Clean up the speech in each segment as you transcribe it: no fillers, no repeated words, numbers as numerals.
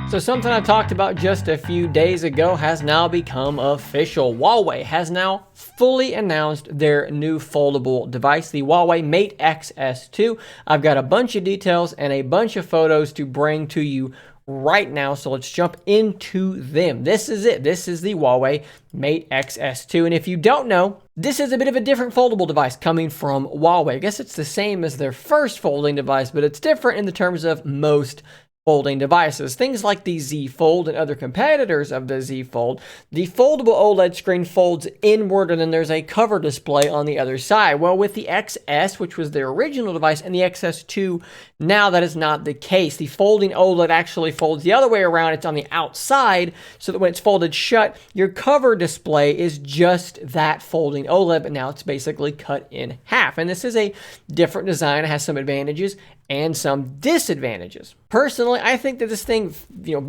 So something I talked about just a few days ago has now become official. Huawei has now fully announced their new foldable device, the Huawei Mate X S2. I've got a bunch of details and a bunch of photos to bring to you right now, so let's jump into them. This is it. This is the Huawei Mate X S2, and if you don't know, this is a bit of a different foldable device coming from Huawei. I guess it's the same as their first folding device, but it's different in the terms of most folding devices. Things like the Z Fold and other competitors of the Z Fold, the foldable OLED screen folds inward and then there's a cover display on the other side. Well, with the XS, which was their original device, and the XS2, now that is not the case. The folding OLED actually folds the other way around. It's on the outside, so that when it's folded shut, your cover display is just that folding OLED, but now it's basically cut in half. And this is a different design. It has some advantages and some disadvantages. Personally, I think that this thing,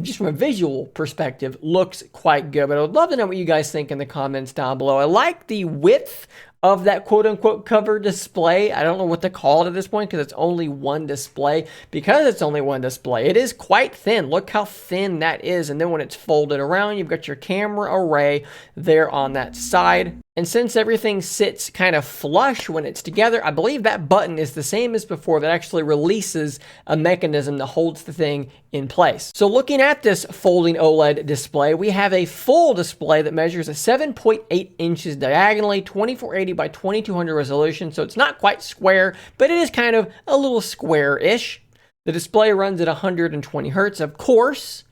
just from a visual perspective, looks quite good, but I would love to know what you guys think in the comments down below. I like the width of that quote-unquote cover display. I don't know what to call it at this point because it's only one display. Because it's only one display, it is quite thin. Look how thin that is. And then when it's folded around, you've got your camera array there on that side. And since everything sits kind of flush when it's together, I believe that button is the same as before that actually releases a mechanism that holds the thing in place. So looking at this folding OLED display, we have a full display that measures a 7.8 inches diagonally, 2480 by 2200 resolution. So it's not quite square, but it is kind of a little square-ish. The display runs at 120 hertz. Of course,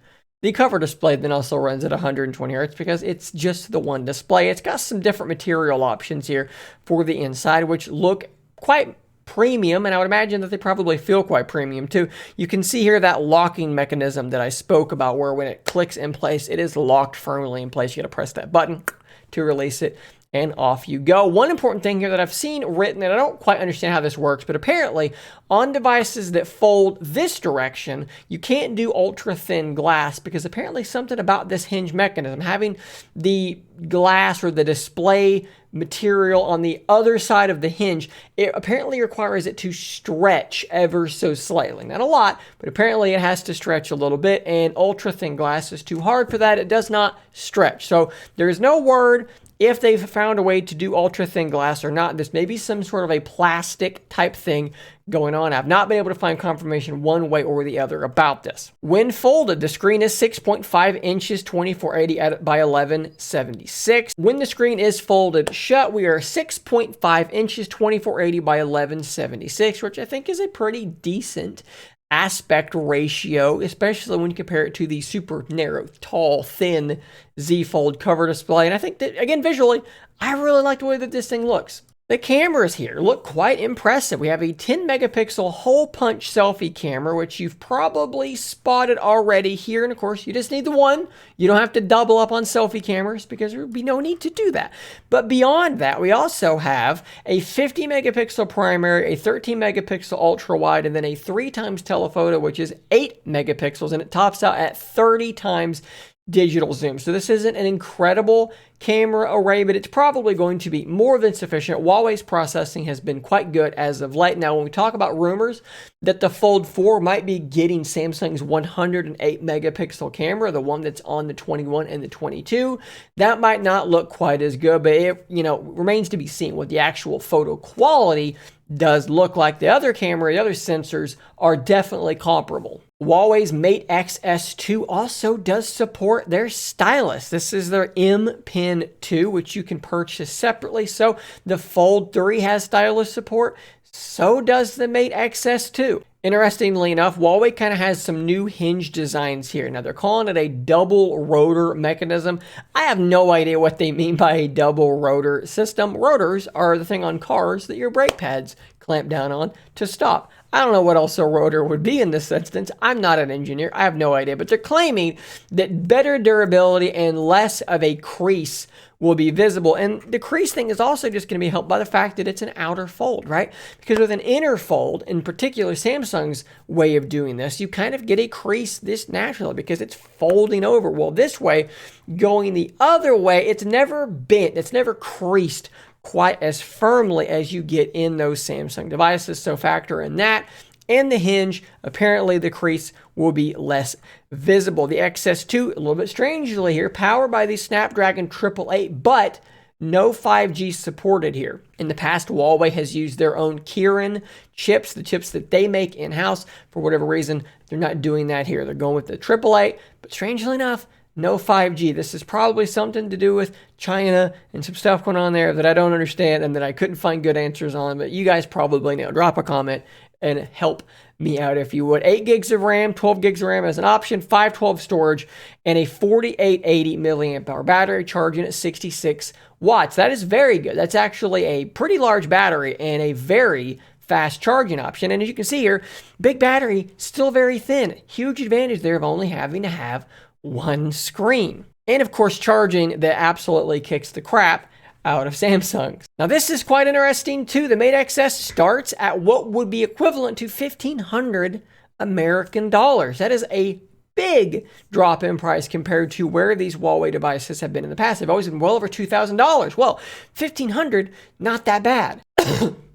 the cover display then also runs at 120 hertz because it's just the one display. It's got some different material options here for the inside, which look quite premium, and I would imagine that they probably feel quite premium too. You can see here that locking mechanism that I spoke about, where when it clicks in place, it is locked firmly in place. You got to press that button to release it, and off you go. One important thing here that I've seen written, and I don't quite understand how this works, but apparently on devices that fold this direction, you can't do ultra thin glass because apparently something about this hinge mechanism, having the glass or the display material on the other side of the hinge, it apparently requires it to stretch ever so slightly. Not a lot, but apparently it has to stretch a little bit, and ultra thin glass is too hard for that. It does not stretch. So there is no word if they've found a way to do ultra thin glass or not. This may be some sort of a plastic type thing going on. I've not been able to find confirmation one way or the other about this. When folded, the screen is 6.5 inches, 2480 by 1176. When the screen is folded shut, we are 6.5 inches, 2480 by 1176, which I think is a pretty decent aspect ratio, especially when you compare it to the super narrow, tall, thin Z Fold cover display. And I think that, again, visually, I really like the way that this thing looks. The cameras here look quite impressive. We have a 10 megapixel hole punch selfie camera, which you've probably spotted already here. And of course, you just need the one. You don't have to double up on selfie cameras because there would be no need to do that. But beyond that, we also have a 50 megapixel primary, a 13 megapixel ultra wide, and then a 3 times telephoto, which is 8 megapixels, and it tops out at 30 times digital zoom. So this isn't an incredible camera array, but it's probably going to be more than sufficient. Huawei's processing has been quite good as of late. Now, when we talk about rumors that the Fold 4 might be getting Samsung's 108 megapixel camera, the one that's on the 21 and the 22, that might not look quite as good, but it, remains to be seen what the actual photo quality does look like. The other camera, the other sensors are definitely comparable. Huawei's Mate X S2 also does support their Stylus. This is their M Pen 2, which you can purchase separately. So the Fold 3 has Stylus support. So does the Mate X S2. Interestingly enough, Huawei kind of has some new hinge designs here. Now, they're calling it a double rotor mechanism. I have no idea what they mean by a double rotor system. Rotors are the thing on cars that your brake pads clamp down on to stop. I don't know what else a rotor would be in this instance. I'm not an engineer. I have no idea. But they're claiming that better durability and less of a crease will be visible. And the crease thing is also just going to be helped by the fact that it's an outer fold, right? Because with an inner fold, in particular Samsung's way of doing this, you kind of get a crease this naturally because it's folding over. Well, this way, going the other way, it's never bent. It's never creased quite as firmly as you get in those Samsung devices. So factor in that. and the hinge, apparently the crease will be less visible. The XS2, a little bit strangely here, powered by the Snapdragon 888, but no 5G supported here. In the past, Huawei has used their own Kirin chips, the chips that they make in-house. For whatever reason, they're not doing that here. They're going with the 888, but strangely enough, no 5G. This is probably something to do with China and some stuff going on there that I don't understand and that I couldn't find good answers on, but you guys probably know. Drop a comment and help me out if you would. 8 gigs of RAM, 12 gigs of RAM as an option, 512 storage, and a 4880 milliamp hour battery charging at 66 watts. That is very good. That's actually a pretty large battery and a very fast charging option. And as you can see here, big battery, still very thin. Huge advantage there of only having to have one screen. And of course, charging that absolutely kicks the crap out of Samsung's. Now this is quite interesting too. The Mate XS starts at what would be equivalent to 1,500 American dollars. That is a big drop in price compared to where these Huawei devices have been in the past. They've always been well over $2,000. Well, 1,500, not that bad.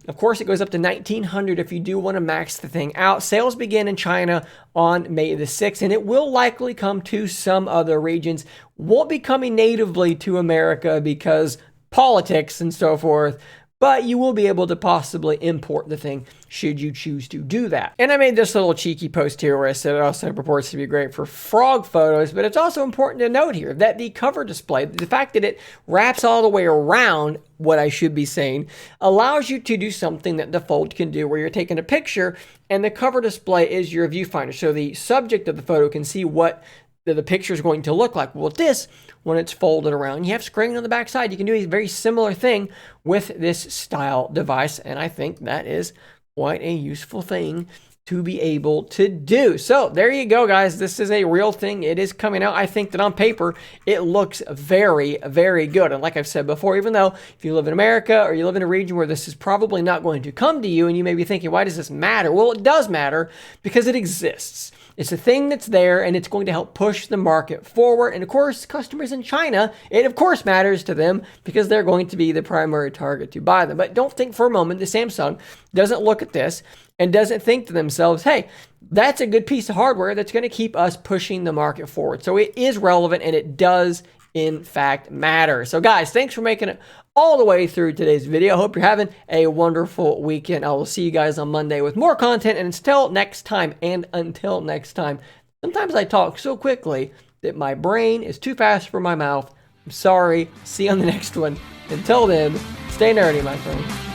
Of course, it goes up to 1,900 if you do want to max the thing out. Sales begin in China on May the 6th, and it will likely come to some other regions. Won't be coming natively to America because politics and so forth, but you will be able to possibly import the thing should you choose to do that. And I made this little cheeky post here where I said it also purports to be great for frog photos, but it's also important to note here that the cover display, the fact that it wraps all the way around, what I should be saying, allows you to do something that the Fold can do where you're taking a picture and the cover display is your viewfinder. So the subject of the photo can see what the picture is going to look like. Well, this, when it's folded around, you have screen on the back side. You can do a very similar thing with this style device, and I think that is quite a useful thing to be able to do. So there you go, guys. This is a real thing. It is coming out. I think that on paper, it looks very, very good. And like I've said before, even though if you live in America or you live in a region where this is probably not going to come to you, and you may be thinking, why does this matter? Well, it does matter because it exists. It's a thing that's there, and it's going to help push the market forward. And of course, customers in China, it of course matters to them because they're going to be the primary target to buy them. But don't think for a moment that Samsung doesn't look at this and doesn't think to themselves, hey, that's a good piece of hardware that's going to keep us pushing the market forward. So it is relevant, and it does in fact matter. So guys, thanks for making it all the way through today's video. I hope you're having a wonderful weekend. I will see you guys on Monday with more content. And until next time, sometimes I talk so quickly that my brain is too fast for my mouth. I'm sorry. See you on the next one. Until then, stay nerdy, my friend.